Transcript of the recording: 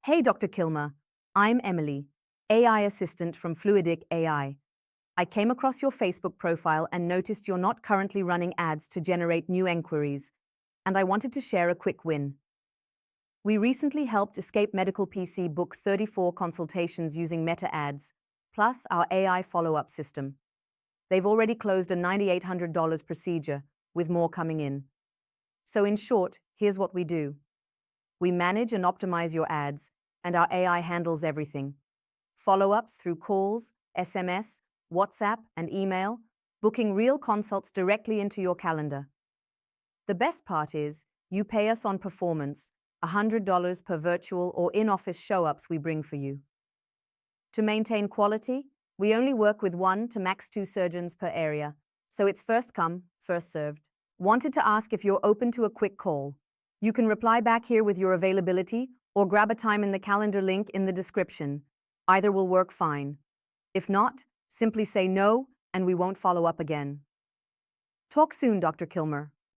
Hey, Dr. Kilmer. I'm Emily, AI assistant from Fluidic AI. I came across your Facebook profile and noticed you're not currently running ads to generate new enquiries, and I wanted to share a quick win. We recently helped Escape Medical PC book 34 consultations using Meta ads, plus our AI follow-up system. They've already closed a $9,800 procedure, with more coming in. So in short, here's what we do. We manage and optimize your ads, and our AI handles everything. Follow-ups through calls, SMS, WhatsApp, and email, booking real consults directly into your calendar. The best part is, you pay us on performance, $100 per virtual or in-office show-ups we bring for you. To maintain quality, we only work with 1 to max 2 surgeons per area, so it's first come, first served. Wanted to ask if you're open to a quick call. You can reply back here with your availability or grab a time in the calendar link in the description. Either will work fine. If not, simply say no and we won't follow up again. Talk soon, Dr. Kilmer.